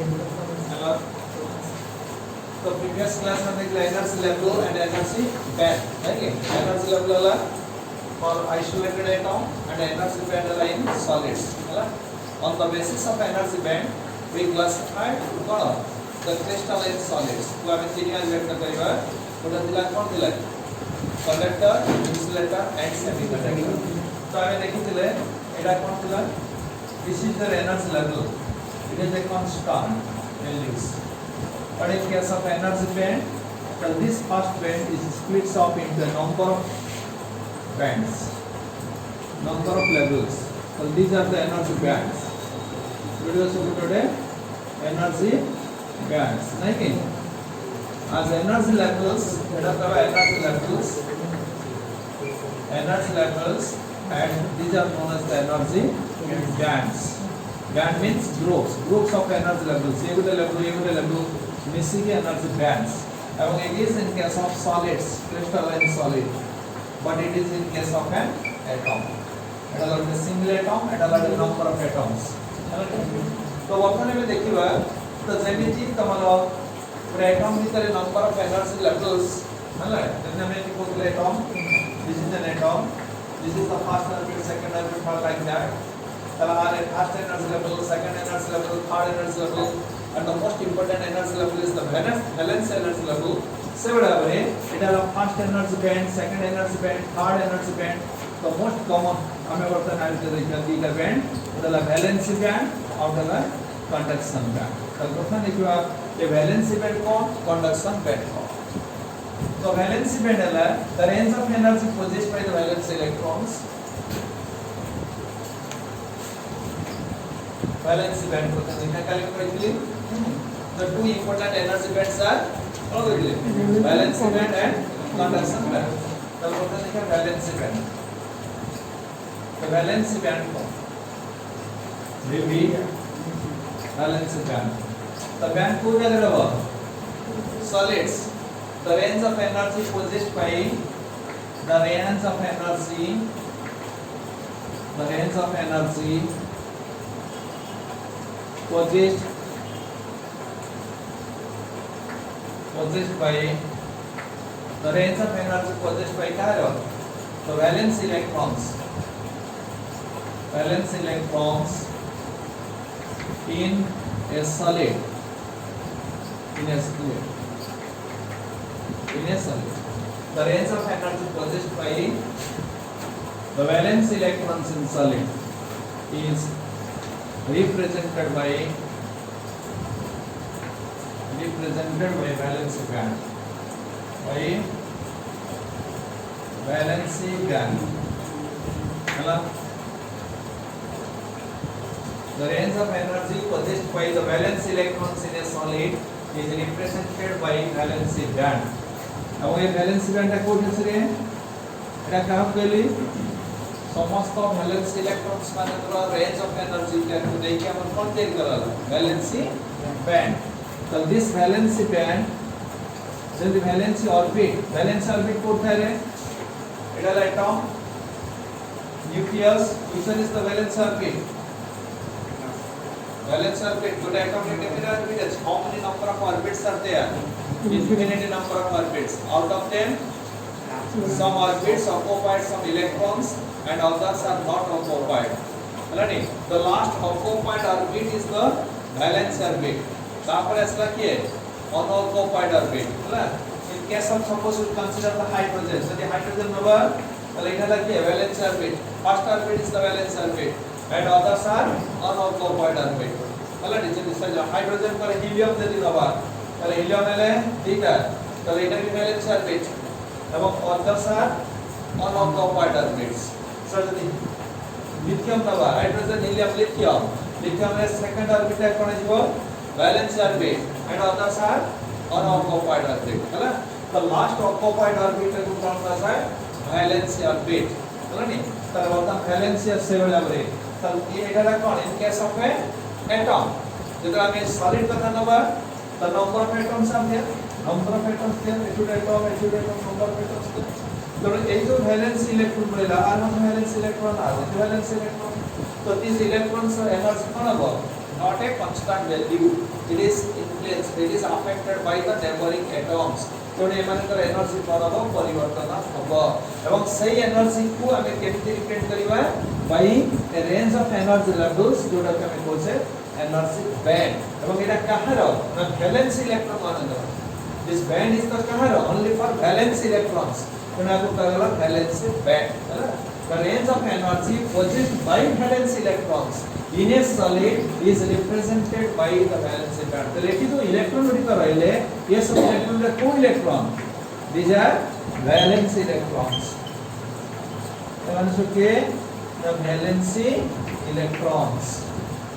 Hello. So previous class में देखले energy level and energy band, right? Energy level वाला for isolated atom and energy band वाला in solids, है On the basis of energy band, we classified what the crystalline solids. तो हमें तीन याद रखना पड़ेगा. उधर दिला कौन दिला? Conductor, insulator and semiconductor. तो हमें देखी दिले इधर कौन दिला? This is the energy level. It is a constant values. But in case of energy band, well, this first band is splits up into a number of bands, number of levels. So these are the energy bands. Video today energy bands. Like as energy levels, energy levels, and these are known as the energy bands. Band means groups of energy levels. ये level missing energy bands. And it is in case of solids, crystalline solid, but it is in case of an atom. It allows a single atom and allows a number of atoms. तो वर्तमान में देखिए तो जेमिति तमलो atom भीतर number of energy levels है ना जैसे हमने देखो atom, this is an atom, this is the first orbit, second orbit, like that. First energy level, second energy level, third energy level, and the most important energy level is the valence energy level. Several way, it has a first energy band, second energy band, third energy band. The most common, हमें वर्तन है the band, the valence band और the conduction band. तो प्रश्न देखिए आप ये valence band कौन, conduction band कौन. तो valence band है the range of energy possessed by the valence electrons. Valence band को calculate the two important energy bands are valence band and conduction band. तो valence band. The valence band will be valence band. The band को क्या करेगा? Solids. The range of energy possessed by the range of energy possessed by the range of energy possessed by क्या है? The valence electrons in a solid. The range of energy possessed by the valence electrons in solid is represented by valence band. The range of energy possessed by the valence electrons in a solid is represented by valence band. अब ये valence band का code कैसे है? इधर क्या होगा समस्त valence electrons माने तो range of energy क्या तो देखिए हम कौन चेक करा valence band. So this valence band, then the valence orbit code क्या है? इधर atom, nucleus, which one is the valence orbit? Valence orbit, good atomic orbit. How many number of orbits are there? Infinity number of orbits. Out of them, some orbits occupied some electrons and others are not occupied. The last occupied orbit is the valence orbit. तापर ऐसा क्या है? Unoccupied orbit. In case of suppose we consider the hydrogen. So the hydrogen number, valence orbit. First orbit is the valence orbit. And others are unoccupied orbit. Hydrogen पर helium दे दिया बार. helium में ले ठीक है. तो इधर भी valence orbit. अब others are unoccupied orbits. So lithium दबा. hydrogen, helium, lithium. lithium में second orbit है कौन है जो? valence orbit. And others are unoccupied orbit. The last occupied orbit है कौन सा है? valence orbit. తర్వాత valence several orbit. So ये इधर कौन? In case of a atom. जब हम ये solid का number, the number of atoms are there. Number of atoms there. Acid atom, number of atoms there. तो ये जो valence electron बोलेला, R1 valence electron, R2 valence electron. So these electrons are energy कौन होगा? not a constant value. It is influenced, it is affected by the neighboring atoms. तोड़े एमानकर energy परब परिवर्तन हबो एवं सही एनर्जी को हमें केमिति रिप्रेजेंट करिवा by a range of energy levels जोटा के हमें कोसे एनर्जी बैंड एवं एटा कहार ना वैलेंस इलेक्ट्रॉन मानकर दिस बैंड इज द कहार ओनली फॉर वैलेंस इलेक्ट्रॉन्स तोना को कहला वैलेंस बैंड है the range of energy possessed by valence electrons in a solid is represented by the valence band. तो लेकिन तो इलेक्ट्रॉन गुडी रहले ये सब इलेक्ट्रॉन रे कोन electron these are valence electrons. एवं सुके the valence electrons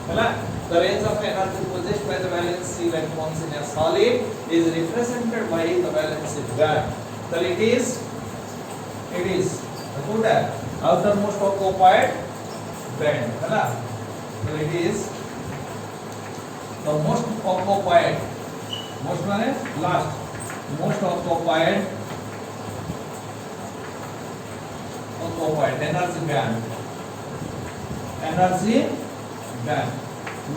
हैला the range of energy possessed by the valence electrons in a solid is represented by the valence band. So it is the outermost occupied band हैला. So it is the most occupied, most माने last, most occupied energy band,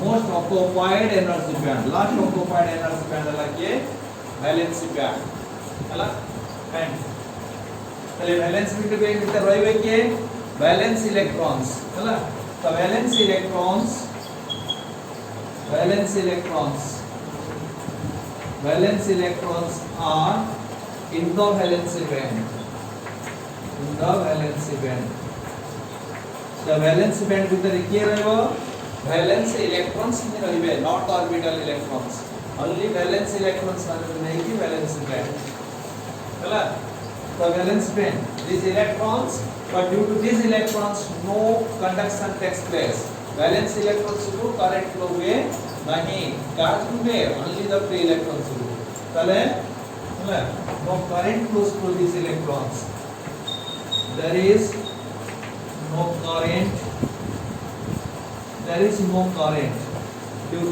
most occupied energy band, last occupied energy band like ये valence band हैला. and पहले valence band पे मिलते रहिबे के valence electrons हैला. तो valence electrons are in the valence band. The valence band भीतर किए रहबो valence electrons ही रहबे, not orbital electrons. Only valence electrons माने नहीं कि valence band हैला. The valence band, these electrons, but due to these electrons no conduction takes place. Valence electrons को current flow हुए नहीं, charge हुए only the free electrons हुए. तले no current flows through these electrons. There is no current due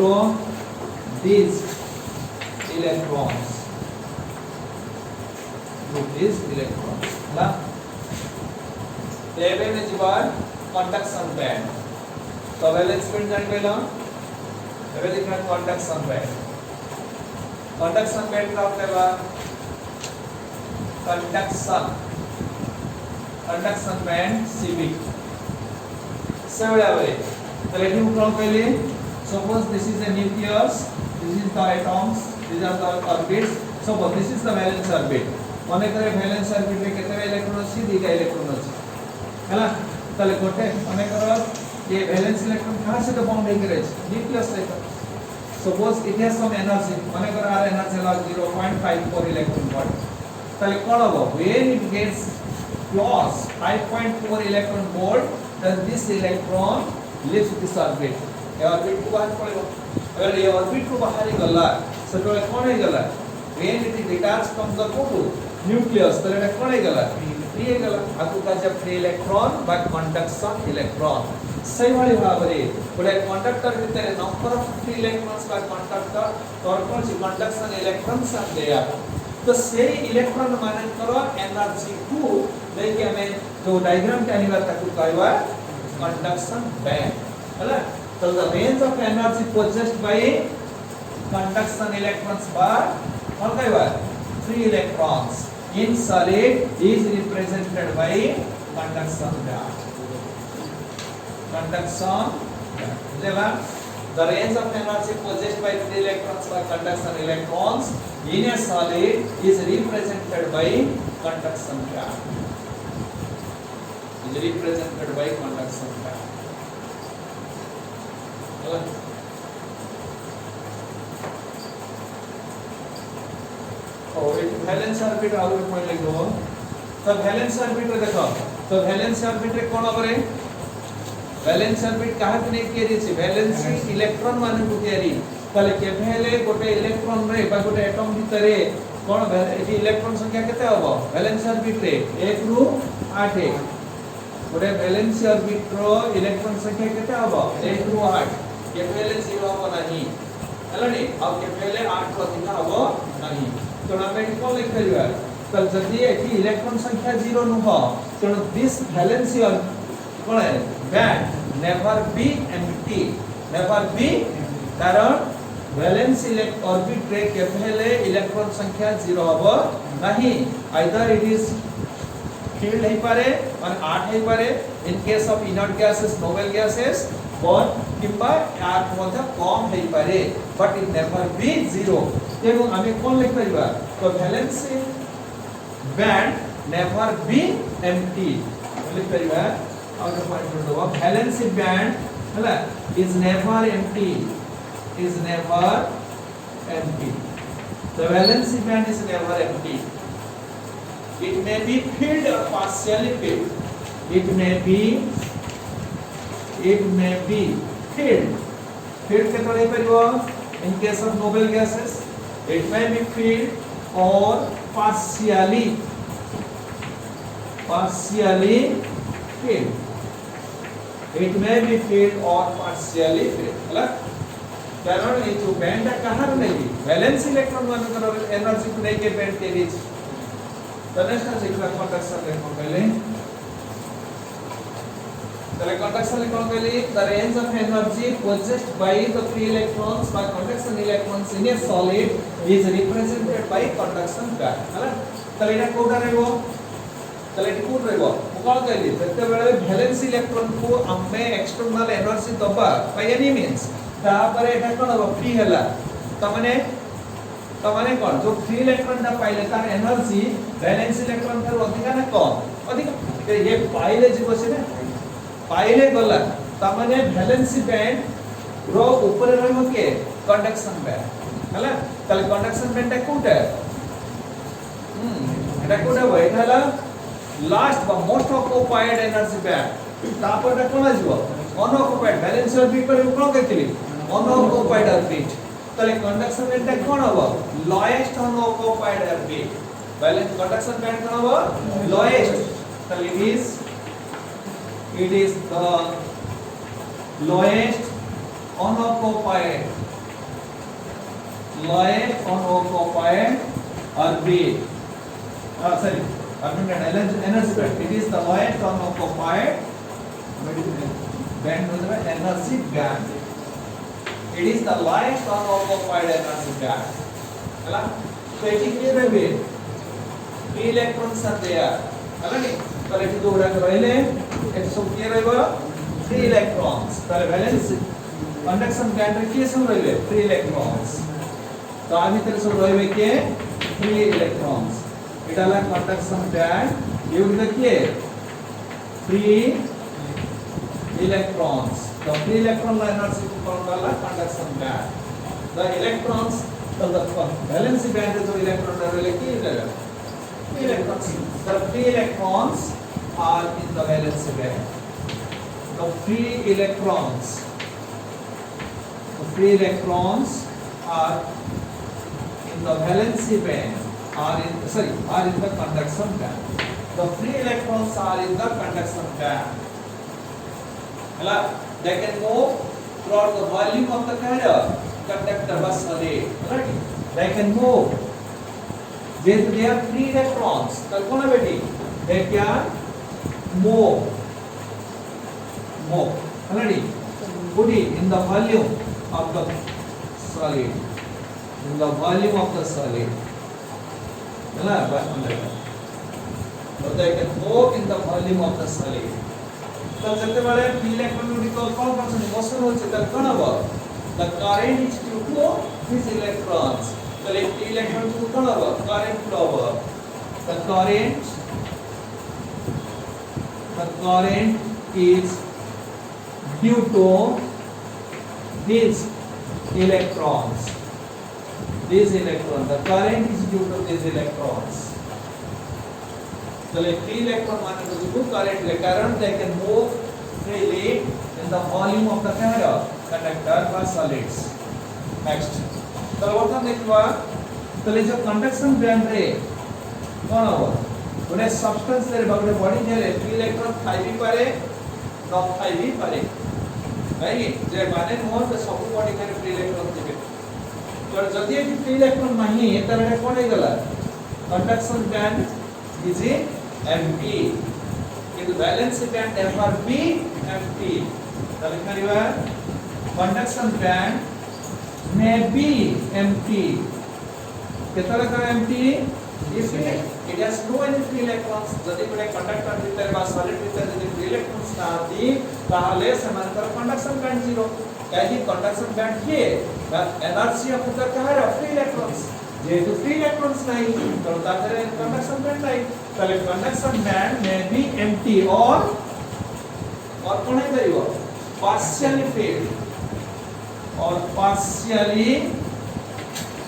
to these electrons. ला लेबे में जीवार conduction band तो valence band जान गेलो एबे देखना कंडक्शन बैंड का होतबा कंडक्शन बैंड सिविक सेवड़ा वे तो लेकिन उकरण पहले suppose this is a nucleus, this is the atoms, these are the orbits. Suppose this is the valence orbit. मने करे वैलेंस ऑर्बिट में केते इलेक्ट्रॉन अछि दिटा इलेक्ट्रॉन अछि हैला. तले गोटे मने करो ये वैलेंस इलेक्ट्रॉन कहां से तो बाउंड है करे न्यूक्लियस से. Suppose it has some energy मने करो आर एनर्जी ला 0.54 इलेक्ट्रॉन वोल्ट. तले कोन हो when it gets close 5.4 electron volt then this electron leaves this orbit. ये ऑर्बिट को बाहर पड़ेगा. अगर ये ऑर्बिट को बाहर ही गला सेटो कोन है गला when it is detached from the nucleus तो एटा कोन है गला फ्री है गला. आकु का जब फ्री इलेक्ट्रॉन बा कंडक्शन इलेक्ट्रॉन सही वाली भाबरे बोले कंडक्टर भीतर नंबर ऑफ फ्री इलेक्ट्रॉन्स बा कंडक्टर तोर कोन सी कंडक्शन इलेक्ट्रॉन्स आ गया तो से इलेक्ट्रॉन माने करो एनर्जी को देखि हमें जो डायग्राम के आनिबा ताकु कहवा कंडक्शन बैंड हैला. तो the range of energy possessed by conduction electrons bar what कहवा free electrons in solid is represented by conduction band. The range of energy possessed by free electrons by conduction electrons in a solid is represented by conduction band. और एक valence orbit out point लिख दो. तो valence orbit रे देखो तो valence orbit रे कोन करे वैलेंस ऑर्बिट काहे के के रे वैलेंस इलेक्ट्रॉन मान को केरी तले के भेले गोटे इलेक्ट्रॉन रे बा गोटे एटम भीतर कोन एटी इलेक्ट्रॉन संख्या केते होबो वैलेंस ऑर्बिट रे 1 रु 8 गोटे वैलेंस ऑर्बिट रो इलेक्ट्रॉन संख्या केते होबो 1 रु 8 के भेले 0 होबो नहीं हलानी अब के भेले 8 रो अधिक होबो नहीं. तो हमें को लिख लिया तो जदी एटी इलेक्ट्रॉन संख्या 0 न हो तो दिस वैलेंस कोन है band never be empty, never be, कारण वैलेंस ऑर्बिट रे केफेले इलेक्ट्रॉन संख्या 0 हबो नहीं, आइदर इट इज फील्ड है पारे और 8 है पारे इन case of inert gases noble gases और किंबा 8 मध्य कम है पारे बट इट नेवर बी 0। तेनु आमे कोन लिख परिबा तो valence band never be empty लिख परिबा और पॉइंट दो वैलेंस बैंड हला is never empty, is never empty. The valence band is never empty. It may be filled or partially filled. It may be filled. Filled के थोड़े परिवार in case of noble gases. It may be filled or partially filled. It may be filled or partially filled. अलग कारण ये जो band कहां नहीं valence electron मानकर एनर्जी को नहीं के बैंड के बीच तनेस्टा जिकला कंडक्शन इलेक्ट्रॉन पहले तले कंडक्शन इलेक्ट्रॉन पहले the range of energy possessed by the free electrons by conduction electrons in a solid is represented by conduction band हला तले एटा कोडा रहबो तले एटा कोड रहबो कोन कहली जते बेले वैलेंस इलेक्ट्रॉन को हमें एक्सटर्नल एनर्जी दबा बाय एनी मींस तापरे एटा कोन हो फ्री हला तमने कोन जो फ्री इलेक्ट्रॉन ता पाइले तार एनर्जी वैलेंस इलेक्ट्रॉन कर अधिक ना कम अधिक ये पाइले जीव से ना पाइले गला तमने वैलेंस बैंड रो ऊपर रहबो के कंडक्शन बैंड हला तले कंडक्शन बैंड ता कोटा एटा कोटा हो एटा हला लास्ट बा मोस्ट ऑक्युपाइड एनर्जी बैंड तापर ता कोन जीव अनऑक्युपाइड वैलेंस ऑर्बिट पर कोन कहतिली अनऑक्युपाइड ऑर्बिट तले कंडक्शन बैंड कोन हबो lowest unoccupied orbit valence conduction band कोन हबो लोएस्ट तले it is the lowest unoccupied orbit sorry energy band it is the lowest unoccupied band with the energy band it is the lowest unoccupied energy band hela so it is clear way free electrons are there hela ni tale etu dogda rahile etu सब clear रहबो free electrons tale valence conduction band रे के सब रहले free electrons तो आमी तले सब रहबे के free electrons एटा ला conduction band ये उनका के free electrons तो free electron ला एनर्जी को कौन वाला conduction band the electrons the valence band जो इलेक्ट्रॉन रहले की रहले electrons the free electrons are in the valence band the free electrons are in the valence band are in the conduction band the free electrons are in the conduction band hela they can move throughout the volume of the conductor bus solid right they can move when they are free electrons kalpana beti they can move already put it in the volume of the solid hela so they can move in the volume of the solid तो जते बारे free electron गुडी को कौन percent motion होचे त कोन हबो the current is due to these electrons तो free electron को कोन हबो करंट फ्लो हबो the current is due to these electrons the current is due to these electrons so like free electron माने तो जो current ले कारण they can move freely in the volume of the conductor or solids next तो वर्तमान देखवा तो ले जो conduction band रे कौन हो उन्हें substance रे बागरे body रे free electron थाई भी पारे न थाई भी पारे नहीं जे माने मोर तो सब बॉडी रे free electron दिबे तो जदी ये free electron नहीं एतर कोन हे गला conduction band is empty কিন্তু valency band never be empty তাহলে কি হবে conduction band may be empty কেতলা কা empty if it has no any free electrons যদি কোন কন্ডাক্টর ভিতরে বা সলিড ভিতরে যদি free electrons না থাকি তাহলে সেমানଙ୍କର কন্ডাকশন ব্যান্ড জিরো কাজে কন্ডাকশন ব্যান্ড কি energy of the car free electrons যেহেতু free electrons নাই তো তাহলে কন্ডাকশন ব্যান্ড নাই তাহলে conduction band may be empty or কোন হইব partially filled or partially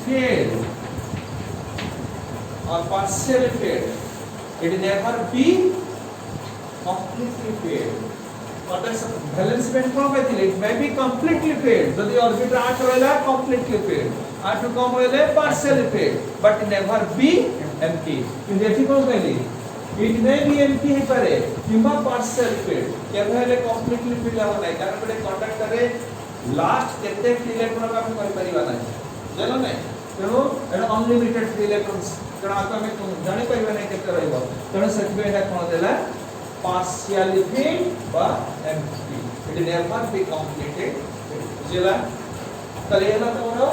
filled or partially filled. It never be completely filled. Conduction valence band कौन कहती है? It may be completely filled. यदि orbit आठ रहेला completely filled. आठ कम रहेले partially filled. But it never be empty. किंतु ऐसी कौन कहती? It may be empty है करे, किंबा partially filled. क्या कहले completely filled होना है? कारण बड़े conductor रे last कितने free electron का कोई परिवार नहीं. चलो नहीं. तेणु एटा unlimited free electrons तेणु आगे हमें जानी परिवार नहीं कितने रहेगा. तेणु सच में एटा कौन देला? Partially filled बा empty. It never be completed. चला. तो ये ना तो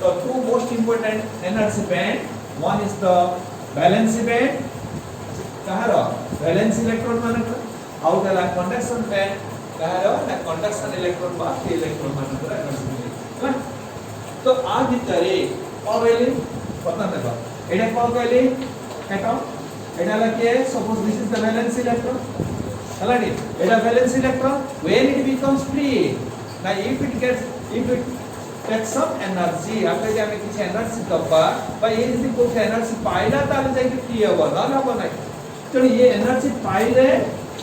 the two most important energy band. One is the valence band. कहाँ रहा? Valence electron माने तो how the conduction band कहाँ रहा? ना conduction electron बा free electron माने तो energy band. तो आ भितरे कौन कहली पता नहीं बा एटा कौन कहली एटम एटा लगे suppose this is the valence electron हलाडी एटा valence electron when it becomes free ना if it takes some energy आपले जे हमें किछ एनर्जी दबा बा ये यदि कोई एनर्जी पाइला ताले जाय कि फ्री हो ना ना बना तो ये एनर्जी पाइले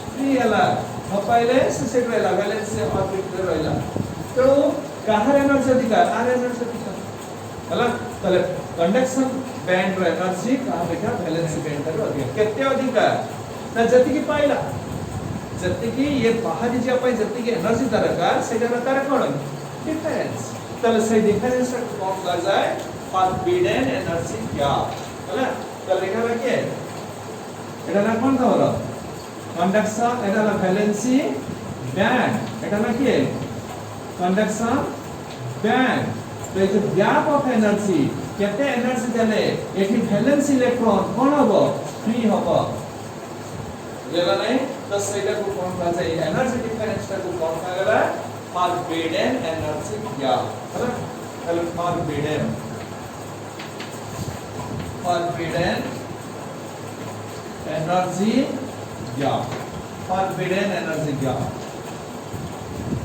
फ्री हला न पाइले से सेट रहला वैलेंस ऑर्बिट रहला तो कहार एनर्जी अधिकार आर एनर्जी अधिकार हला तले कंडक्शन बैंड रो एनर्जी कहा देखा वैलेंस बैंड रो अधिकार केते अधिकार ना जति की पाइला जति की ये बाहरी जे अपन जति की एनर्जी दरकार सेटा तार कोन डिफरेंस तले से डिफरेंस को कौन कर जाए फॉरबिडन एनर्जी गैप हला तले लिखा रखे एटा ना कोन था कंडक्शन एटा ला वैलेंसी बैंड एटा ना की कंडक्शन बैंड तो ये गैप ऑफ एनर्जी केते एनर्जी देले एठी वैलेंस इलेक्ट्रॉन कोन हबो फ्री हबो जेला नहीं तो सेटा को कौन कहा जाए एनर्जी डिफरेंस को कौन कहा गला फॉरबिडन एनर्जी गैप है ना forbidden energy gap forbidden energy gap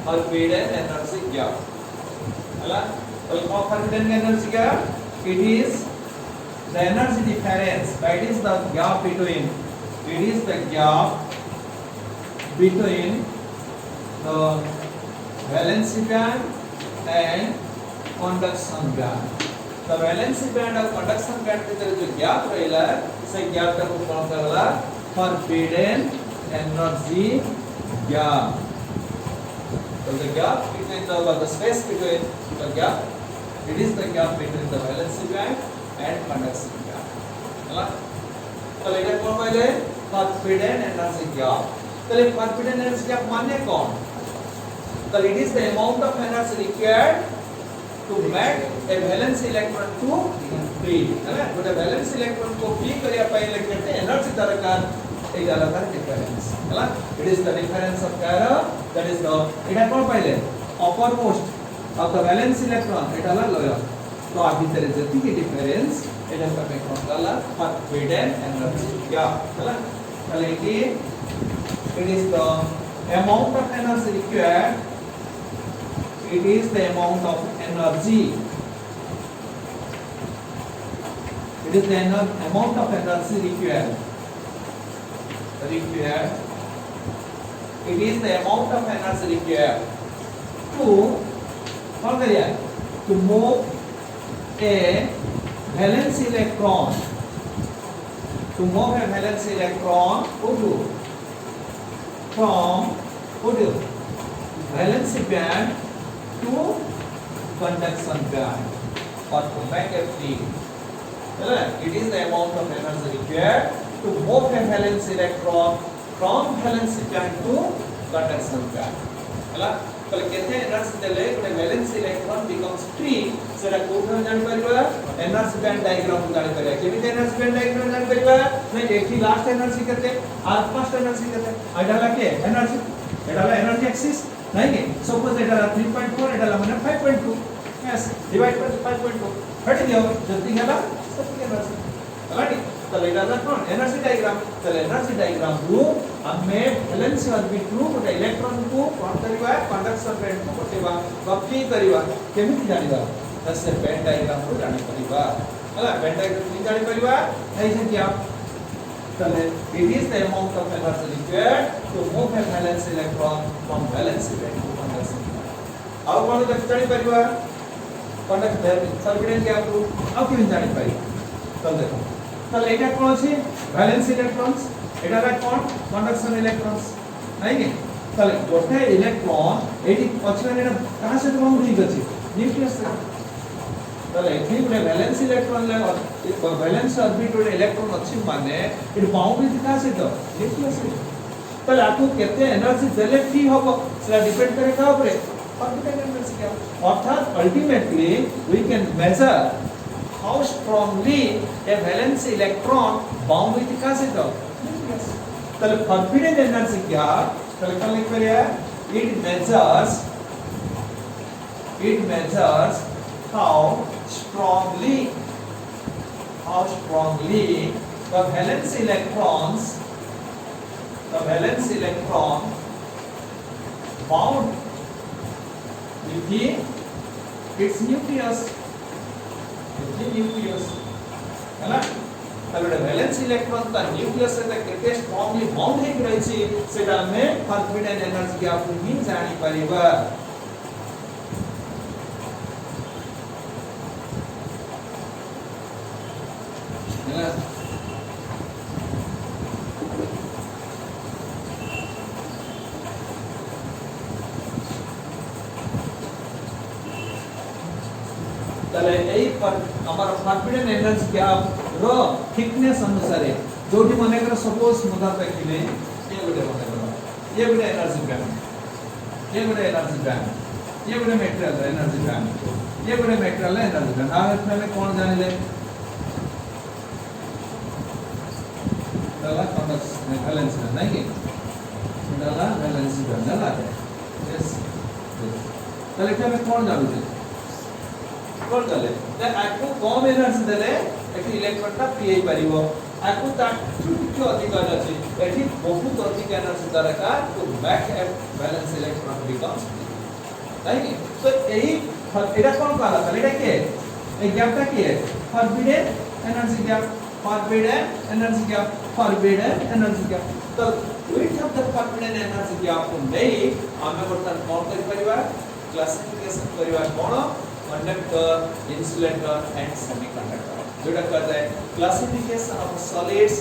forbidden energy gap hala so forbidden energy gap it is the energy difference that is the gap between the valency band and conduction band the valency band और conduction band के बीच जो gap रहेला से gap को कौन कहला forbidden energy gap. So the gap between the space between the gap, it is the gap between the valency band and conduction band. है ना? तो लेकर कौन बोले? Forbidden energy gap. तो ले forbidden energy gap माने कौन? So it is the amount of energy required to make a valence electron to free. है ना? तो valence electron को free करिया पहले कहते हैं energy दरकार एक अलग difference है ना it is the difference of chiral that is the it है कौन पहले uppermost of the valence electron it अलग lower तो आप इधर जल्दी की difference it है कमें कौन वाला forbidden energy gap है ना चले कि it is the amount of energy required it is the amount of energy it is the amount of energy required it is the amount of energy required to what kariya to move a valence electron from valence band to conduction band or to make a field. It is the amount of energy required to move a valence electron from valency band to conduction band हला तले केते energy देले गोटे valence electron becomes free सेटा कोठो जानि परिबा energy band diagram जानि परिबा केमिति energy band diagram जानि परिबा नै एठी लास्ट एनर्जी केते आर फर्स्ट एनर्जी केते एडाला के एनर्जी एडाला एनर्जी एक्सिस नै के सपोज एडाला 3.4 एडाला माने 5.2 यस डिवाइड बाय 5.2 हट दियो जल्दी हला सब एनर्जी हलाटी तले एडाला कोन एनर्जी डायग्राम तले एनर्जी डायग्राम रु हमें वैलेंस ऑर्बिट रु गोटे इलेक्ट्रॉन को कोन करबा कंडक्शन बैंड को पठेबा बा फ्री करबा केमिति जानिबा तसे बैंड डायग्राम को जानि परिबा हला बैंड डायग्राम नि जानि परिबा ऐसे कि आप तले it is the amount of energy required to move a valence electron from valence band to conduction band आउ कोन जानि परिबा कंडक्टर सर्किट गैप रु आउ कि जानि परिबा तले देखो तले एटा कोन अछि वैलेंस इलेक्ट्रॉन्स एटा रा कोन कंडक्शन इलेक्ट्रॉन्स नै कि तले गोटे इलेक्ट्रॉन एटी पछिन एटा कहा से बाउंड होई गछि न्यूक्लियस से तले एठी गोटे वैलेंस इलेक्ट्रॉन ले वैलेंस ऑर्बिट गोटे इलेक्ट्रॉन अछि माने इट बाउंड विथ कहा से तो न्यूक्लियस से तले आपको केते एनर्जी देले फ्री होबो सेला डिपेंड करे का ऊपर ऑर्बिटल एनर्जी क्या अर्थात ultimately we can measure how strongly a valence electron bound with the nucleus तले forbidden energy क्या तले कल लिख परिया it measures how strongly the valence electron bound with the its nucleus nucleus हैला तले वैलेंस इलेक्ट्रॉन ता न्यूक्लियस से केते स्ट्रांगली बाउंड हे रहै छी सेटा में फोरबिडन एनर्जी के आप ही जानि परिबा हैला तले एई पर हमर फोरबिडन एनर्जी गैप रो थिकनेस अनुसार जोटी मने कर सपोज मुदा देखिले ये गोटे मने कर ये गोटे एनर्जी बैंड ये गोटे एनर्जी बैंड ये गोटे मटेरियल एनर्जी बैंड ये गोटे मटेरियल एनर्जी बैंड आ एथले कोन जानिले दला कंडक्शन वैलेंस नै कि दला वैलेंस बैंड दला यस तले के कोन जानुले कोन गले त आकु कम एनर्जी देले एठी इलेक्ट्रॉन ता फ्री हे परिबो आकु ता छुटकी अधिक अछि एठी बहुत अधिक एनर्जी दरकार तो बैक बैलेंस इलेक्ट्रॉन बिकम्स नहीं तो एही एटा कोन कहला त एटा के ए गैप ता के forbidden energy gap forbidden energy gap तो width of the forbidden energy gap को नहीं हमें बर्तन कौन कर परिवा क्लासिफिकेशन परिवा कौन कंडक्टर इंसुलेटर एंड सेमीकंडक्टर जोड़ा करता है classification of solids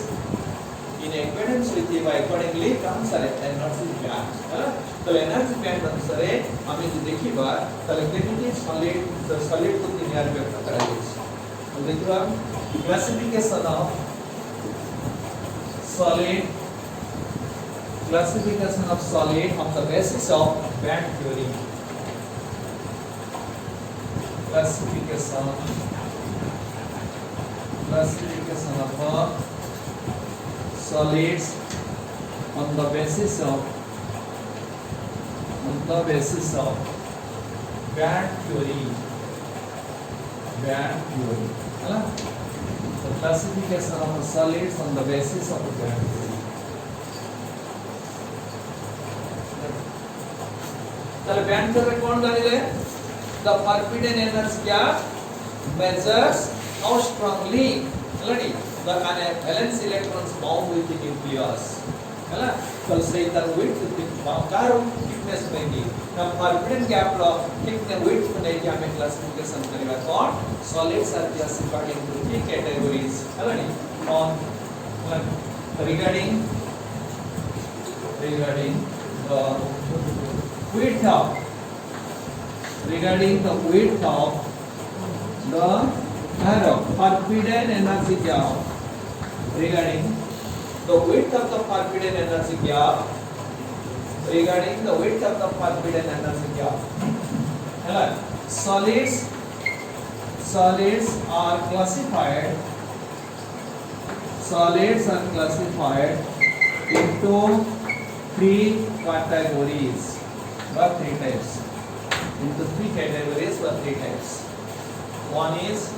in accordance with the accordingly comes energy band है ना तो एनर्जी बैंड अनुसार हमें जो देखिबा तले केमिति सॉलिड को तीन यार व्यक्त करा जाय तो देखिबा classification of solid on the basis of band theory classification of solids on the basis of band theory है ना the classification of solids on the basis of band theory तले बैंड थ्योरी कोन जानिले the forbidden energy gap measures how strongly already the valence electrons bound with the nucleus है ना तो से तर width कारो thickness में की the forbidden gap row thickness width को नहीं हमें क्लासिफिकेशन करेगा कौन solids are classified into three categories है ना on regarding the width of the forbidden energy gap regarding the width of the forbidden energy gap, regarding the width of the forbidden energy gap. Hello, solids are classified into three categories or three types. Into three categories or three types. One is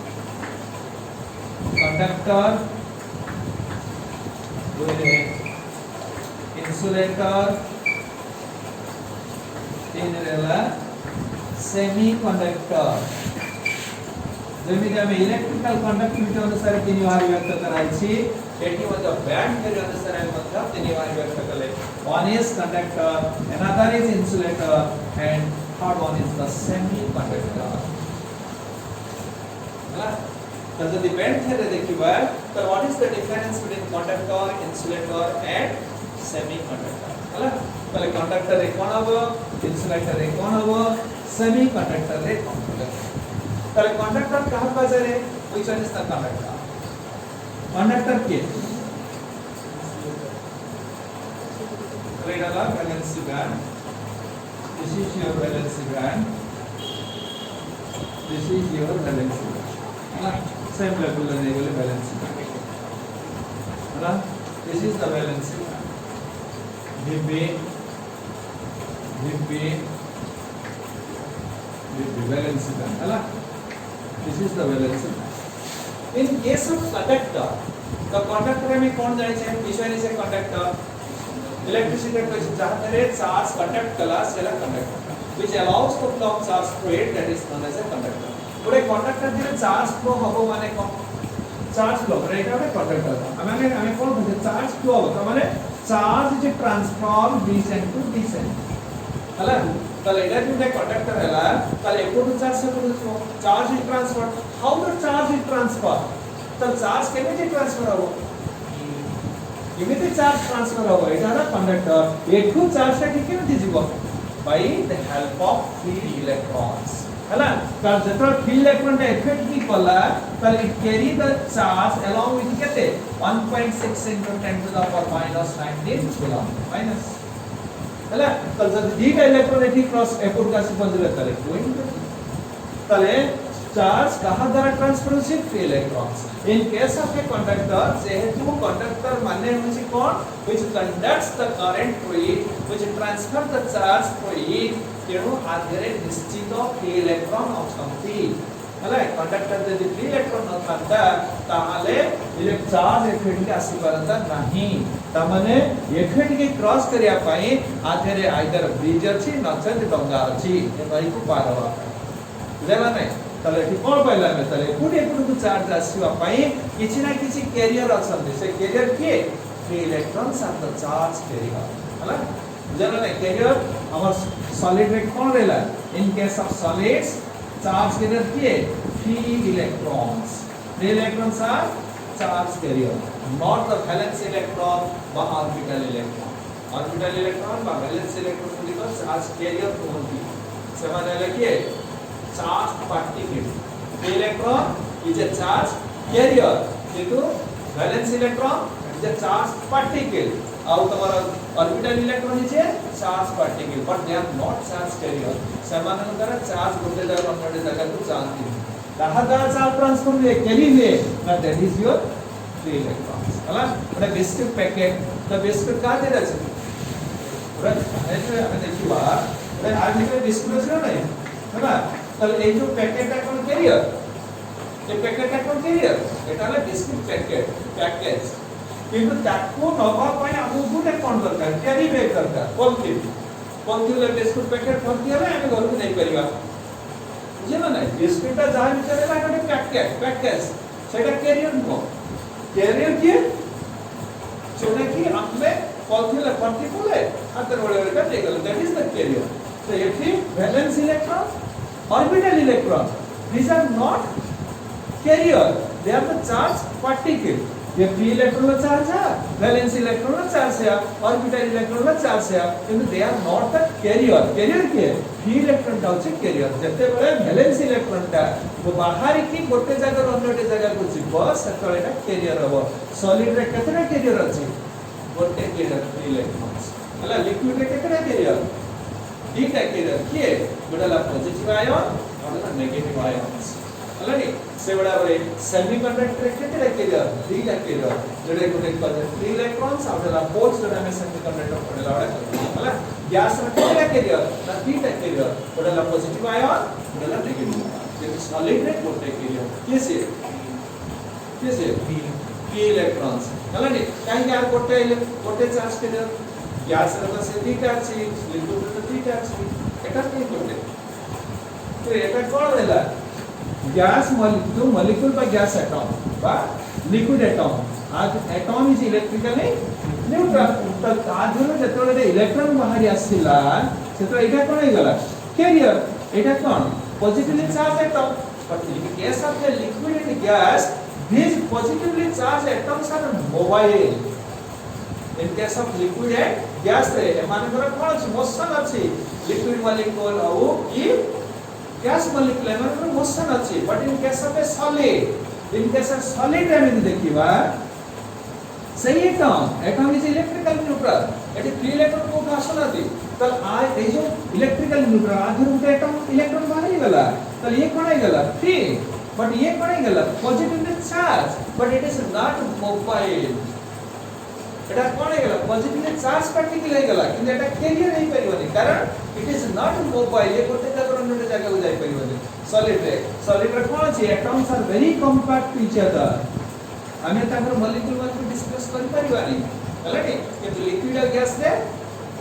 conductor, insulator, semiconductor. जेमिति आमे electrical conductivity अनुसार तीन भाग व्यक्त कराइछि eighty मध्ये band theory अनुसार मध्ये तीन भाग व्यक्त कले one is conductor another is insulator and third one is the semiconductor तो जदि बैंड थ्योरी देखिबा तो what is the difference between conductor insulator and semiconductor हला पहले कंडक्टर रे कोन हबो इंसुलेटर रे कोन हबो सेमीकंडक्टर रे कोन हबो ताले कंडक्टर कहां पास है which one is the conductor conductor के रेड वाला valency band this is your valency band this is your valency है सेम लेवल लेने के लिए वैलेंसी बैंड है this is the valency VB valency band है This is the valence band. In case of conductor, the conductor में कौन जाने चाहिए? Which one is a conductor? Electricity को जहाँ तेरे charge conduct कला सेला conductor, which allows the flow of charge fluid that is known as a conductor. तो एक conductor जिले charge flow हबो माने कौन? Charge flow, right? हमें conductor था. हमें कौन बोलते? Charge flow होता माने charge जो transform descent to descent. हला ताले इधर जो कंडक्टर है ला ताले एकोटू चार्ज से कोटू charge is transfer how the charge is transfer तो चार्ज केमिति ट्रांसफर हो केमिति चार्ज ट्रांसफर हो एटा ना कंडक्टर एठू चार्ज से केमिति जीवो by the help of free electrons हला तार जतरा फ्री इलेक्ट्रॉन टा इफेक्ट की कला ताले it carry the charge along with केते 1.6 × 10⁻⁻19 कूलम माइनस हला तो जब दीटा इलेक्ट्रॉन एठी क्रॉस एकोड का सिपंजले तले गोइंग तले चार्ज कहां द्वारा ट्रांसफर होछि free electrons in case of a conductor जेहेतु कंडक्टर माने होछि कोन which conducts the current free which transfer the charge free तेणु आधेरे निश्चित फ्री इलेक्ट्रॉन अछंती हला कंडक्टर जदि फ्री इलेक्ट्रॉन नथांता ताहाले इलेक्ट्रॉन चार्ज एफेक्ट के आसी परंता नाही ता माने एफेक्ट के क्रॉस करिया पई आधेरे आइदर ब्रिज अछि नचेत डंगा अछि ए नई को पार होवा बुझला नै तले कि कोन पहिला में तले पुडी पुडी चार्ज आसीवा पई किछि ना किछि कैरियर अछंती से कैरियर के free electrons are the charge carrier हला बुझला नै कैरियर हमर सॉलिड रे कोन रहला in case of solids charge carrier के free electrons are charge carrier not the valence electron but orbital electron बा valence electron गुड़िक चार्ज कैरियर होती ସେମାନେ କିଏ charge particle electron is a charge carrier किंतु valence electron is a charge particle और तुम्हारा orbital electron is a charge particle but they are not charge carrier ସେମାନଙ୍କର charge ଗୋଟେ ଜାଗାରୁ ଅନ୍ୟ ଜାଗାକୁ ଯାଆନ୍ତି ତାହା ଦ୍ୱାରା ଚାର୍ଜ ଟ୍ରାନ୍ସଫର ହୁଏ कैरी हुए ना that is your free electrons हला ଗୋଟେ बिस्किट पैकेट तो बिस्किट का दे रहছে पूरा ऐसे ଆମେ ଦେଖିବା ଗୋଟେ आज ଭିତରେ बिस्किट ଅଛି ନା ହେଲା তাহলে এই যে প্যাকেটটা কোন ক্যারিয়ার এই প্যাকেটটা কোন ক্যারিয়ার এটা হলো বিস্কিট প্যাকেজ কিন্তু তাকু নবা পাই আমକୁ ଗୋଟେ কোন দরকার ক্যারি ব্যাগ দরকার পলিথিন লে বিস্কুট প্যাকেট ভর্তি হলে আমি ঘরକୁ নেই परिबा বুঝিলা না বিস্কুটটা যা ভিতরে এটা একটা প্যাকেজ সেটা ক্যারিয়ার নো ক্যারিয়ার কি जोटा कि हमने पॉलिथीन भर्ती कले हाथ रे का देगल that is the carrier so एठी valence electron orbital electron these are not carrier they are the charge particle ये फ्री इलेक्ट्रॉन का चार्ज है वैलेंस इलेक्ट्रॉन का चार्ज है ऑर्बिटल इलेक्ट्रॉन का चार्ज है किंतु they are not the carrier carrier के फ्री इलेक्ट्रॉन टा होचे कैरियर जते बळे वैलेंस इलेक्ट्रॉन टा वो बाहर की गोटे जगह अन्य जगह को जीव सेतळे टा कैरियर हो सॉलिड रे केतरा कैरियर अछि गोटे कैरियर 3 इलेक्ट्रॉन्स हला लिक्विड रे केतरा कैरियर दीटा कैरियर किए गोटाला पॉजिटिव आयन और नेगेटिव आयन्स हला नी से बडा बरे सेमीकंडक्टर रे केतरा कैरियर दीटा कैरियर जोडे गोटे 3 इलेक्ट्रॉन्स और बोथ जोडा में सेमीकंडक्टर पडेला बडा हला गैस रे केतरा कैरियर ना दीटा कैरियर गोटाला पॉजिटिव आयन गोटाला नेगेटिव आयन सॉलिड रे गोटे कैरियर कैसे p इलेक्ट्रॉन्स हला नी काहे यार गोटे चार्ज कैरियर गैस रे तो से दीटा अछि लिक्विड रे तो दीटा अछि एटा के गोटे तो एटा कोन देला गैस मॉलिक्यूल बा गैस एटम बा लिक्विड एटम आज एटम इज इलेक्ट्रिकली न्यूट्रल तो आधुनो जेतोले इलेक्ट्रॉन बाहरी आसिला सेतो एटा कोन हे गला कैरियर एटा कोन positively charge atom but in case of the liquid and gas these positively charged atoms are mobile in case of liquid and gas रे एमानकर कोन अछि motion अछि लिक्विड मॉलिक्यूल औ ई गैस मॉलिक्यूल एमानकर मोशन अछि but in case of A solid in case of solid रे हम देखिबा सही atom is electrical neutral eighty 3 electron को आसनाती त आ ए जो इलेक्ट्रिकल न्यूट्रल आधुर उठे एटम इलेक्ट्रॉन बाहर गला त ये कोन हे गला 3 but ये कोन हे गला positively charge but it is not mobile एटा कोन हे गला पॉजिटिवली चार्ज पार्टिकल हे गला कि एटा कैरियर नहीं परिबनी कारण it is not mobile ये कोते जगह अन्य जगह को जाई परिबनी सॉलिड रे कोन अछि atoms are very compact to each other हमें ताकर मॉलिक्यूल को डिस्प्लेस कर परिबानी हला कि लिक्विड और गैस रे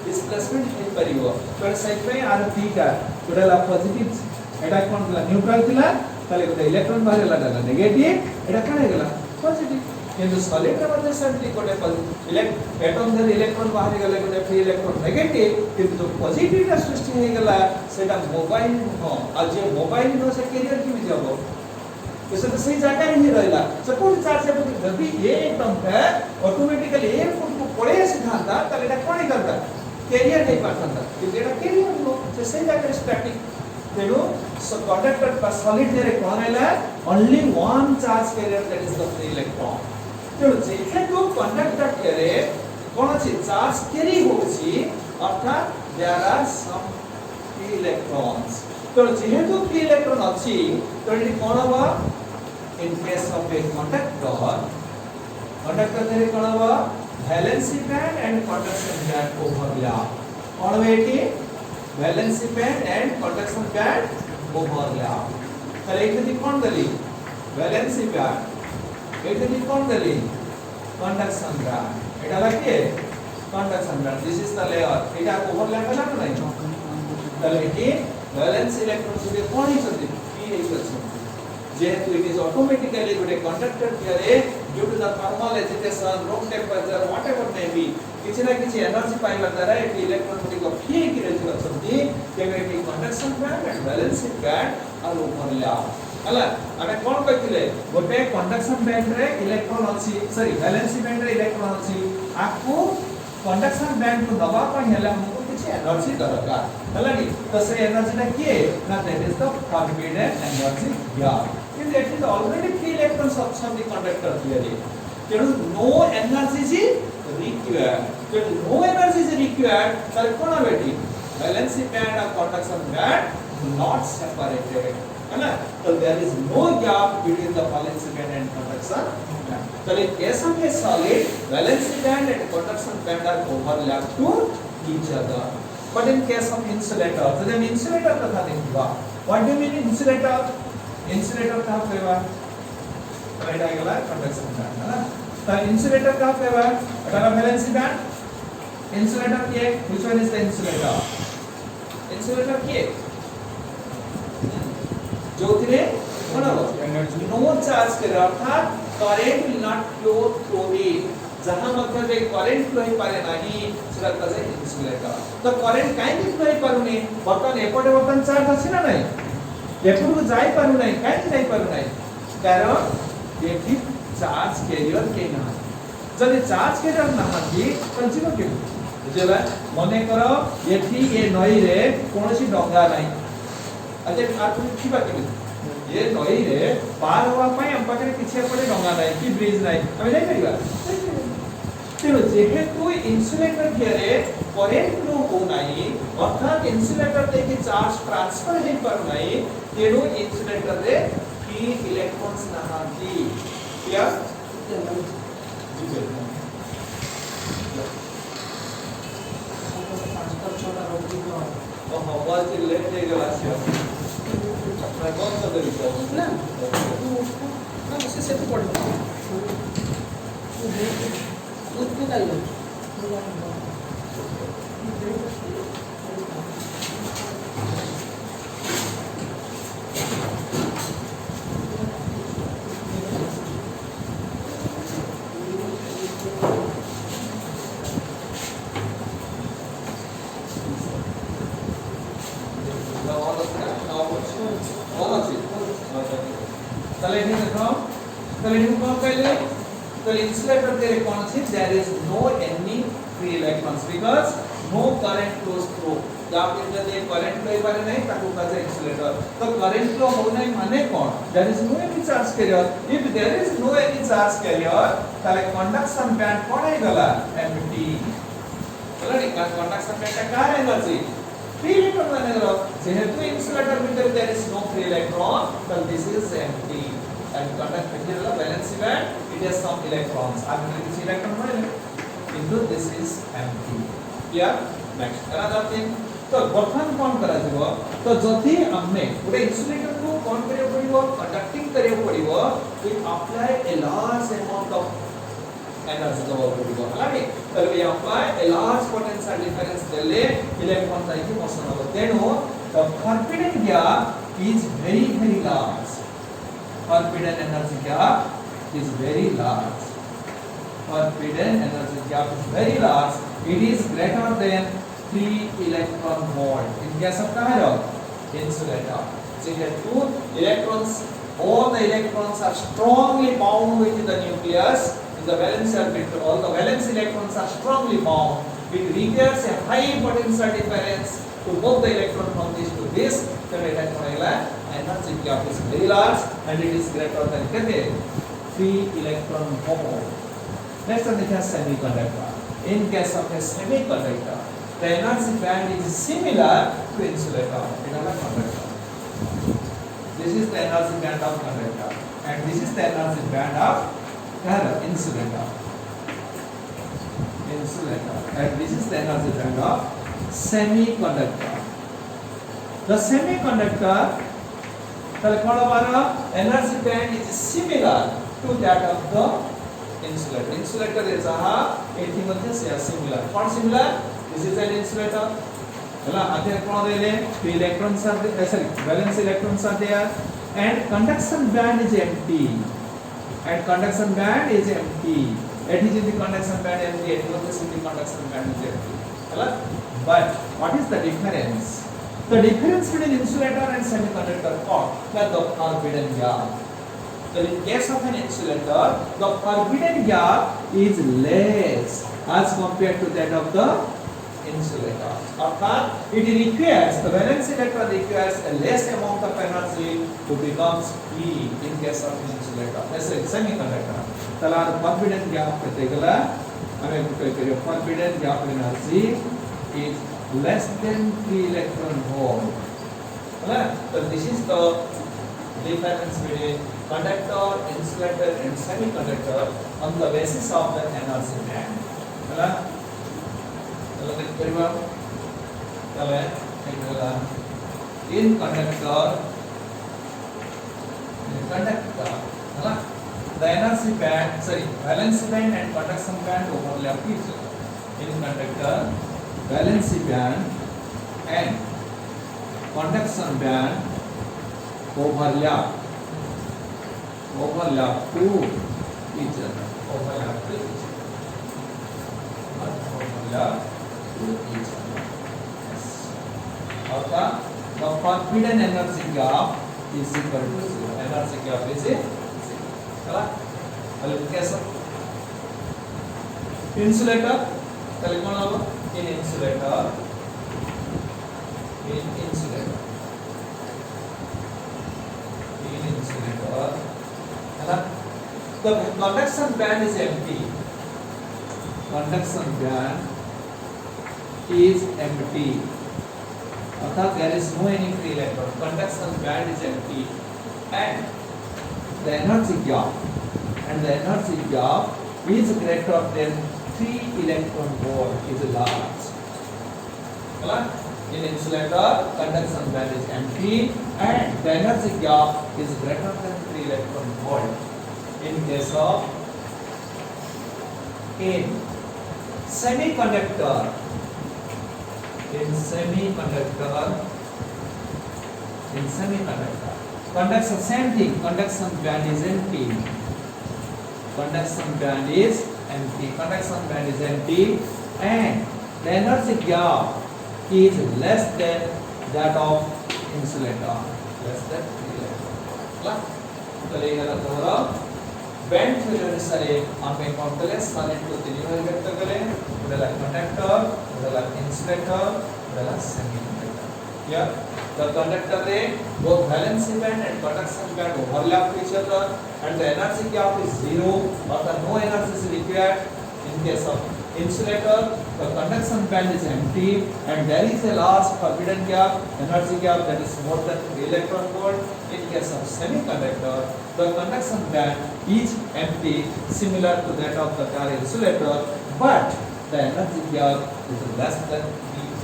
डिस्प्लेसमेंट हे परिबो तो साइड पे आर थीटा टोटल पॉजिटिव एटा कोन दिला न्यूट्रल दिला ताले गोटे इलेक्ट्रॉन बाहर गला डाला नेगेटिव एटा काहे गला पॉजिटिव किंतु सॉलिड रे मध्ये सेमली गोटे एटम धर इलेक्ट्रॉन बाहर गले गोटे फ्री इलेक्ट्रॉन नेगेटिव किंतु पॉजिटिव रा सृष्टि हे गला सेटा मोबाइल हो आ जे मोबाइल नो से कैरियर कि जाबो इसे तो सही जगह ही रहला सपोज चार्ज से जब ये एटम है ऑटोमेटिकली ए को पड़े सिद्धांत ताले एटा कोन करता कैरियर नहीं पाता किंतु एटा कैरियर नो से सही जगह स्टैटिक तेनु कंडक्टर पर सॉलिड रे कोन हैला only one charge carrier that is the free electron तेनु जेथे तो कंडक्टर करे कोन अछि चार्ज कैरी होछि अर्थात there are some free electrons तो जेहेतु फ्री इलेक्ट्रॉन अछि तो इट कोन बा in case of a conductor रे कोन बा valency band and conduction band overlap कोन बेटी valency band and conduction band overlap तले इथे कोन दली वैलेंसी बैंड इथे कोन दली कंडक्शन बैंड एटा लागे conduction band this is the layer Etah overlap है ना नहीं तले इथे वैलेंसी इलेक्ट्रॉन से कोन ही छथि पी हे छथि जेहेतु इट इज ऑटोमेटिकली गोटे कंडक्टर करे due to the thermal agitation room temperature whatever may be किछि ना किछि एनर्जी पाइबा द्वारा ए इलेक्ट्रॉन गुडी को फ्री कि रहै छथि केबे कि conduction band and valency band are overlap हला आमे कोन कहिथिले गोटे कंडक्शन बैंड रे इलेक्ट्रॉन अछि सॉरी वैलेंसी बैंड रे इलेक्ट्रॉन अछि आको कंडक्शन बैंड को दबा पर हेला हमको किछि एनर्जी दरकार हला नि तो से एनर्जी ना किए ना that is the forbidden energy gap it is already free electrons of the conductor theory there is no energy is required there is no energy is required तर कोन बेटी वैलेंसी बैंड और कंडक्शन बैंड not separated है ना तो there is no gap between the valence band and conduction band so in case of a solid valence band and conduction band are overlap to each other but in case of insulator so then insulator कथा देखिबा what do you mean insulator insulator का कहवा right आगला conduction band है ना तो insulator का कहवा अगर वैलेंसी बैंड इंसुलेटर के which one is the insulator के जोथिरे कोन हो एनर्जी नो चार्ज के अर्थात current will not flow through it जहां मतलब जे करंट फ्लो ही पारे नाही सेटा कजे इंसुलेटर तो करंट काहे फ्लो ही पारुनी बटन एपटे बटन चार्ज अछि ना नहीं एपुर को जाई पारु नाही काहे जाई पारु नाही कारण एठी चार्ज कैरियर के ना जदि चार्ज कैरियर ना थी तो जीव के बुझला मने करो एठी ए नई रे कोनोसी डंगा नाही अजे आतु खिबा के ये नई रे पार होवा पई हम पाखरे किछि पड़े डंगा नाही कि ब्रिज नाही हम जाई परिबा तेणु जेहेतु इन्सुलेटर भिरे करेंट फ्लो हो नाही अर्थात इन्सुलेटर देखि चार्ज ट्रांसफर हे पर नाही तेणु इन्सुलेटर रे फ्री इलेक्ट्रॉन्स नहांती क्लियर ओहो बहुत लेट हो गया आसिया मैं कौन सा दे दिया ना ना उसे सेट पड़ गया उसको कर लो insulator there concept there is no any free electrons because no current flows through जब इधर ये current flow ही बारे नहीं ताकि उधर से insulator तो current flow होना ही माने कौन there is no any charge carrier if there is no any charge carrier ताले conduction band कौन है गला empty बोला नहीं conduction band का क्या है एनर्जी free electron माने गला जेहेतु insulator में there is no free electron तो this is empty and conduct material valence band it has some electrons are this electron mile into this is empty clear next another thing तो बर्तमान कौन करा जीवो तो जति हमने पूरे इंसुलेटर को कौन करियो पड़िबो कंडक्टिंग करियो पड़िबो we apply a large amount of energy दबो पड़िबो हलानी तो we apply a large potential difference देले इलेक्ट्रॉन ताकि मोशन हो तेनो the forbidden gap is very large forbidden energy gap is very large forbidden energy gap is very large it is greater than 3 electron volt in case of kya insulator so here two electrons all the electrons are strongly bound with the nucleus in the valence orbital all the valence electrons are strongly bound it requires a high potential difference to move the electron from this to this then it has energy gap is very large and it is greater than 3 electron volt next one is semiconductor in case of a semiconductor the energy band is similar to insulator in a conductor this is the energy band of conductor and this is the energy band of insulator and this is the energy band of semiconductor the semiconductor the energy band is similar to that of the insulator is similar what similar this is an insulator hela adhe kon dele two electrons are there sorry valence electrons are there and conduction band is empty it is in the conduction band empty it is in the conduction band is empty hela but what is the difference between insulator and semiconductor what the forbidden gap so in case of an insulator the forbidden gap is less as compared to that of the insulator अर्थात it requires the valence electron requires a less amount of energy to become free in case of insulator as a semiconductor तला forbidden gap कतेगला हमें कुछ करियो forbidden gap energy is less than 3 electron volt है तो this is the difference between conductor insulator and semiconductor on the basis of the energy band है चलो देख करिबा चले एकला in conductor है the energy band sorry valence band and conduction band overlap each other in conductor valence band and conduction band overlap to each other overlap to each each other yes okay the forbidden energy gap is equal to 0 energy gap is 0 है ना कैसा insulator तले कौन होगा in insulator है ना the conduction band is empty conduction band is empty. अर्थात there is no any free electron. Conduction band is empty, and the energy gap is greater than 3 electron volt is large. In insulator, conduction band is empty and the energy gap is greater than 3 electron volt. In case of semiconductor, conduction, same thing, conduction band is empty. Conduction band is empty and the energy gap is less than that of insulator. Less than 3 electron. Band theory अनुसार हमें complex current को तीन भाग व्यक्त करें, उदाला conductor, उदाला insulator, उदाला सेमीकंडक्टर. Here the conductor रे both valency band and conduction band overlap each other and the energy gap is zero or the no energy is required. In case of insulator, the conduction band is empty and there is a large forbidden gap, energy gap that is more than 3 electron volt. In case of semiconductor, the conduction band is empty, similar to that of the car insulator, but the energy gap is less than 3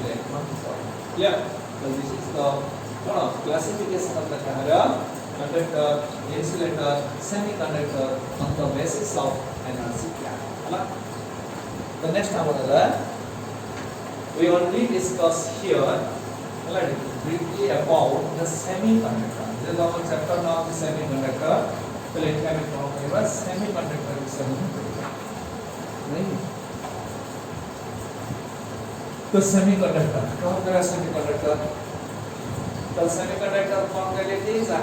electron volt. Yeah, so this is the classification of the conductor, insulator, semiconductor on the basis of energy gap. The next one, we only discuss here briefly about the semiconductor. This is our chapter now, the semiconductor. So let me talk about semiconductor. The semiconductor. What is semiconductor? The semiconductor functionality is the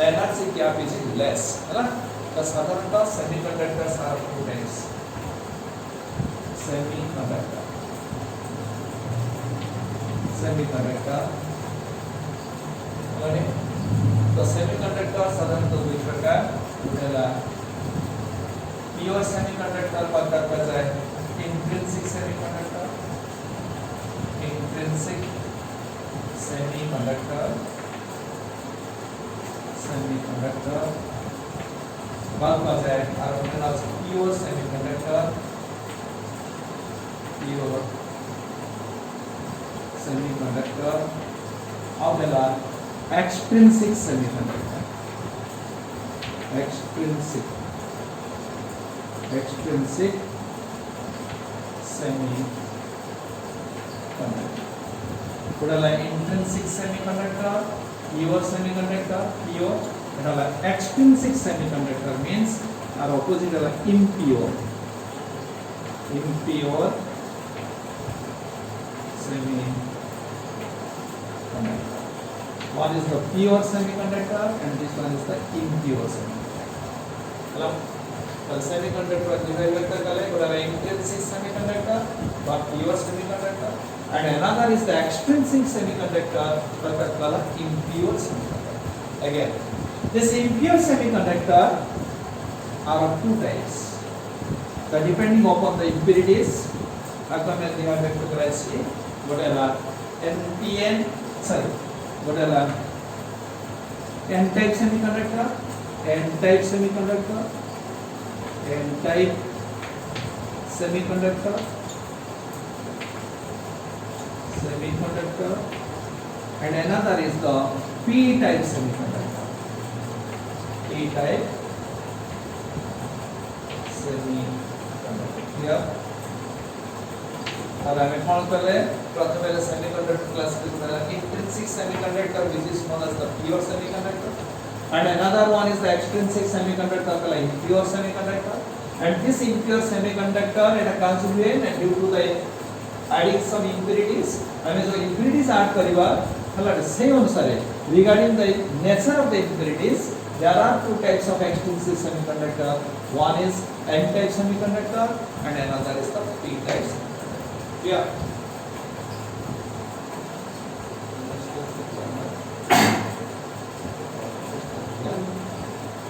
energy gap is less. The semiconductors are two types. Semiconductor. The semiconductor साधारणतः दो प्रकार उदाहरण pure semiconductor पता है intrinsic semiconductor बात है और उनका pure semiconductor of the extrinsic semiconductor. Extrinsic semiconductor. Pudala intrinsic semiconductor, pure semiconductor, pure. Pudala extrinsic semiconductor means our opposite is impure semiconductor. One is the pure semiconductor and this one is the impure semiconductor. The semiconductor intrinsic semiconductor or pure semiconductor, and another is the extrinsic semiconductor or impure semiconductor. Again, this impure semiconductor are of two types. So depending upon the impurities, what are N-type semiconductor, N-type semiconductor, N-type semiconductor, and another is the P-type semiconductor. P-type semiconductor. Here, और हमें कौन कर रहे हैं? प्रथम वाले semiconductor classification intrinsic semiconductor, which is known as the pure semiconductor, and another one is the extrinsic semiconductor, called impure semiconductor. And this impure semiconductor at a constituent and due to the adding some impurities, हमें जो impurities add करीबा, हमारे सही अनुसार है. Regarding the nature of the impurities, there are two types of extrinsic semiconductor. One is N-type semiconductor, and another is the P-type semiconductor. Yeah.